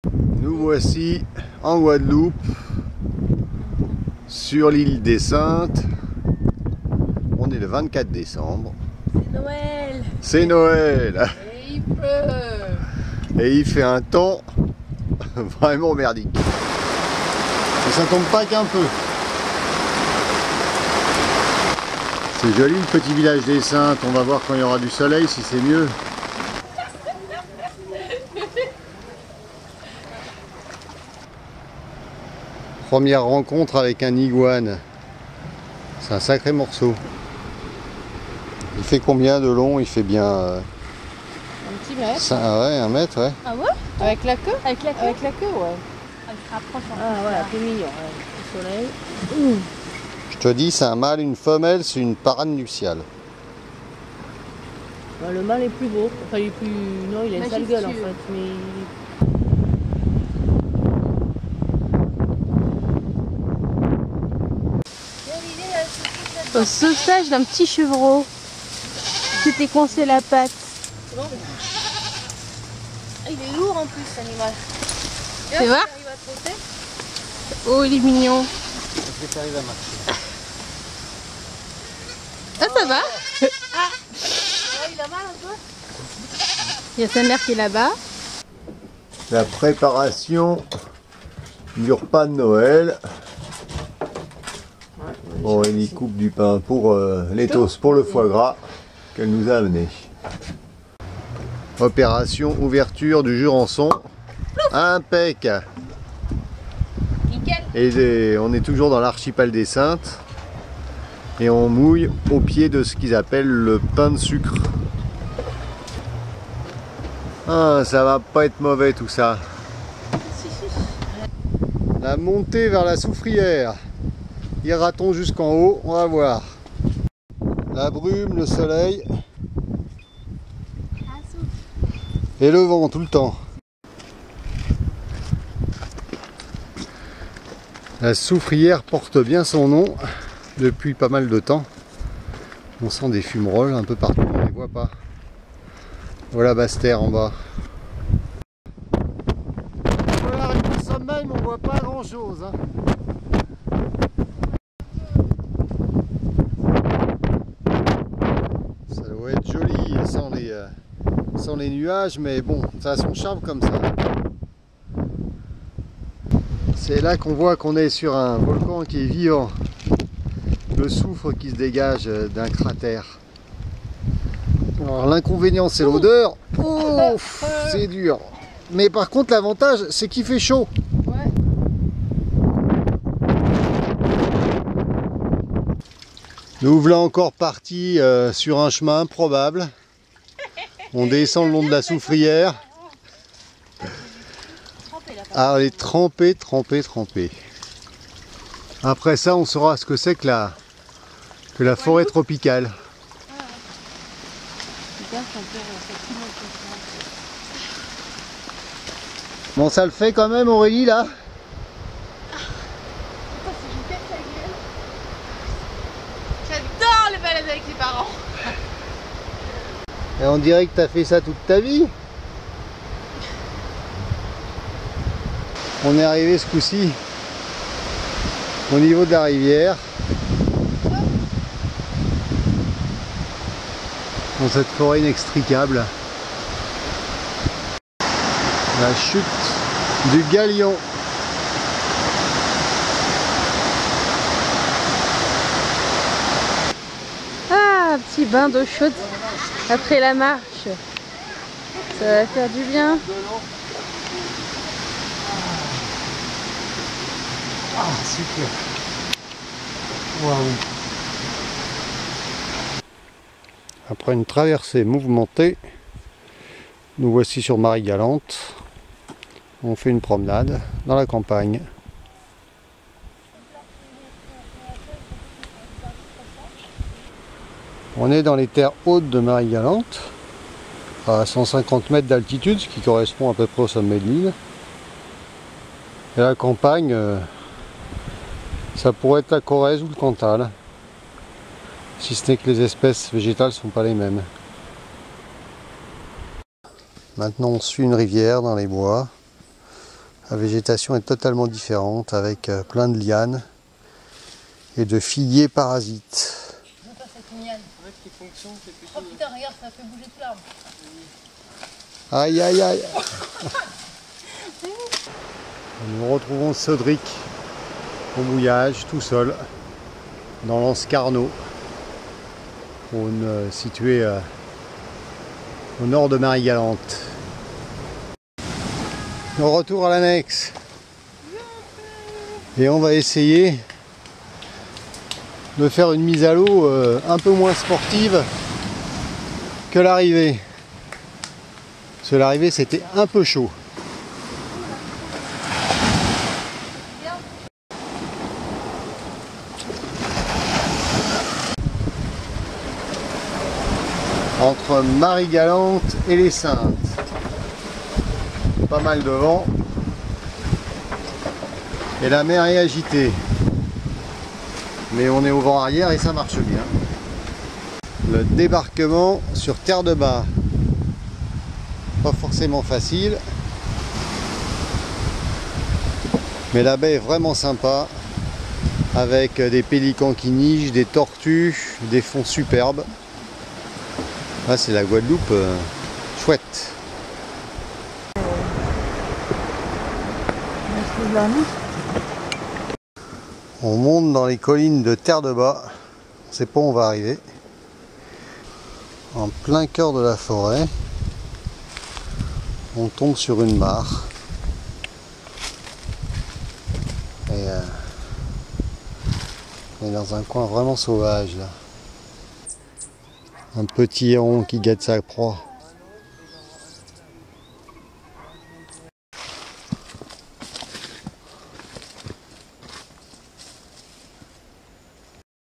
Nous voici en Guadeloupe, sur l'île des Saintes. On est le 24 décembre. C'est Noël. C'est Noël. Et il pleut. Et il fait un temps vraiment merdique. Et ça tombe pas qu'un peu. C'est joli le petit village des Saintes. On va voir quand il y aura du soleil si c'est mieux. Première rencontre avec un iguane. C'est un sacré morceau. Il fait combien de long? Il fait bien... Un petit mètre. Ouais, 1 mètre, ouais. Ah ouais? Avec la queue? Avec la queue? Avec la queue, ouais. Elle se rapproche en plus. Ah ouais, un peu mignon. Le soleil. Je te dis, c'est un mâle, une femelle, c'est une parade nuptiale. Bah, le mâle est plus beau. Enfin, il est plus... Non, il a une sale gueule en fait. Mais... Au sauvetage d'un petit chevreau. Tu t'es coincé la patte. Bon. Il est lourd en plus, cet animal. Tu vois? Oh, il est mignon. Est-ce que tu arrives à marcher? Ah, ça va? Ah, il a mal un peu. Il y a sa mère qui est là-bas. La préparation du repas de Noël. Bon, elle y coupe du pain pour les toasts, pour le foie gras qu'elle nous a amené. Opération ouverture du Jurançon. Impec. Nickel. Et on est toujours dans l'archipel des Saintes. Et on mouille au pied de ce qu'ils appellent le pain de sucre. Ah, ça va pas être mauvais tout ça. La montée vers la soufrière. Ira-t-on jusqu'en haut? On va voir. La brume, le soleil. Et le vent tout le temps. La soufrière porte bien son nom depuis pas mal de temps. On sent des fumerolles un peu partout, on ne les voit pas. Voilà Basse-Terre en bas. Voilà, arrive au sommet, mais on voit pas grand chose. Hein. Ça doit être joli sans les nuages, mais bon, ça a son charme comme ça. C'est là qu'on voit qu'on est sur un volcan qui est vivant. Le soufre qui se dégage d'un cratère. Alors l'inconvénient c'est l'odeur. Oh, c'est dur. Mais par contre l'avantage c'est qu'il fait chaud. Ouais. Nous voilà encore partis sur un chemin improbable. On descend le long de la soufrière. Ah, elle est trempée, trempée, trempée. Après ça, on saura ce que c'est que la forêt tropicale. Bon, ça le fait quand même, Aurélie, là? J'adore les balades avec les parents. Et on dirait que tu as fait ça toute ta vie. On est arrivé ce coup-ci au niveau de la rivière. Dans cette forêt inextricable. La chute du Galion. Ah, un petit bain d'eau chaude après la marche. Ça va faire du bien. Ah, super. Waouh. Après une traversée mouvementée, nous voici sur Marie-Galante. On fait une promenade dans la campagne. On est dans les terres hautes de Marie-Galante, à 150 mètres d'altitude, ce qui correspond à peu près au sommet de l'île. Et la campagne, ça pourrait être la Corrèze ou le Cantal, si ce n'est que les espèces végétales ne sont pas les mêmes. Maintenant on suit une rivière dans les bois. La végétation est totalement différente avec plein de lianes et de figuiers parasites. Oh putain, regarde, ça fait bouger tout l'arbre. Aïe aïe aïe. Nous retrouvons Cédric au mouillage tout seul dans l'anse Carnot, situé au nord de Marie-Galante. Retour à l'annexe et on va essayer de faire une mise à l'eau un peu moins sportive que l'arrivée. Parce que l'arrivée c'était un peu chaud. Entre Marie-Galante et les Saintes. Pas mal de vent. Et la mer est agitée. Mais on est au vent arrière et ça marche bien. Le débarquement sur Terre de Bas. Pas forcément facile. Mais la baie est vraiment sympa. Avec des pélicans qui nigent, des tortues, des fonds superbes. Là c'est la Guadeloupe chouette. On monte dans les collines de Terre de Bas. On ne sait pas où on va arriver. En plein cœur de la forêt. On tombe sur une mare. Et on est dans un coin vraiment sauvage là. Un petit héron qui guette sa proie.